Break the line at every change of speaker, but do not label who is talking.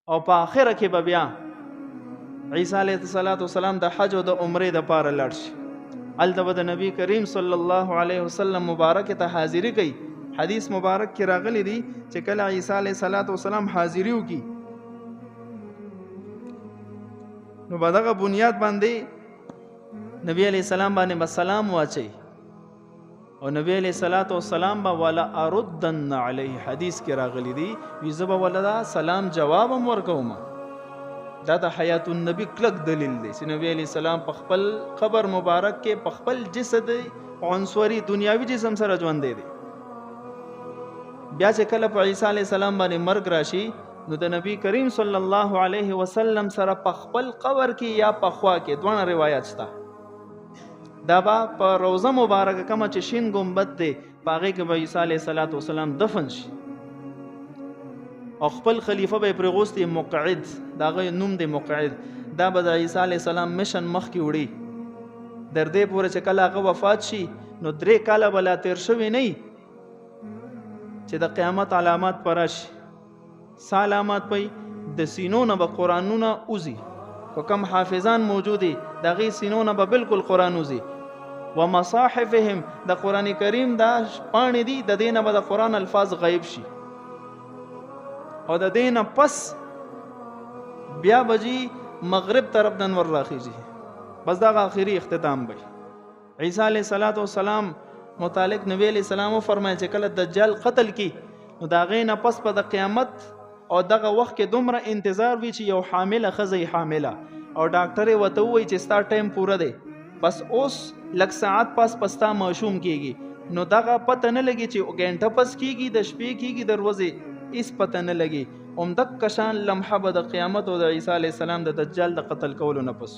او په آخره کې به بیا عیسی علیه السلام د حج او د عمرې د پاره لاړ شي. هلته به د نبی کریم صلی الله علیه وسلم مبارک ته حاضری کوي. حدیث مبارک کې راغلی دی چې کله عیسی علیه السلام حاضری وکړي نو په دغه بنیاد باندې نبی علیه السلام باندې به سلام واچي او نبی علیه السلام به ولا اردن علیه حدیث کې راغلی دی وی زه به ولدا سلام جواب هم ورکوم. دا د حیات النبی کلک دلیل دی چې نبی علیه السلام په خپل قبر مبارک کې په خپل جسد عنصري دنیاوي جسم سره ژوند دی. بیا چې کله په عیسی علیه السلام باندې مرګ راشي نو د نبی کریم صلی الله علیه وسلم سره په خپل قبر کې یا په خوا کې دوه روایت شته. دا با په روزه مبارکه کومه چې شین ګمبد دی په هغې کې به عیسی علیه السلام دفن شي او خپل خلیفه به پرې غوستي مقعد، د هغه نوم دی مقعد. دا به د عیسی علیه السلام مشن مخکې وړي در دې پورې چې کله هغه وفات شي نو 3 کاله به لا تېر شوي نه چې د قیامت علامات په راشي. څه علامات پی؟ د سینو نه به قرآنونه اوزي، که کم حافظان موجودي د هغې سینو نه به بالکل قرآن اوزي. و مصاحفهم د قرآن کریم دا پاڼې دي د دې نه به د قرآن الفاظ غیب شي او د دې نه پس بیا بجی مغرب طرف د انور راخیږي. بس دا آخري اختتام به عیسی علیه السلام متعلق نبی علیہ السلام فرمایل چې کله دجال قتل کی نو دا غې نه پس په د قیامت او دغه وخت کې دومره انتظار وی چې یو حامله ښځه حامله او ډاکټر یې ورته ووایي چې ستا ټایم پوره دی، بس اوس لږ ساعت پس پستا ماشوم کیږي. نو دغه پته نه لګي چې ګنټه پس کیږي د شپې کیږي د ورځې هیڅ پته نه لګي. همدغه شان لمحه به د قیامت او د عیسی علیه السلام د دجال د قتل کولو نه پس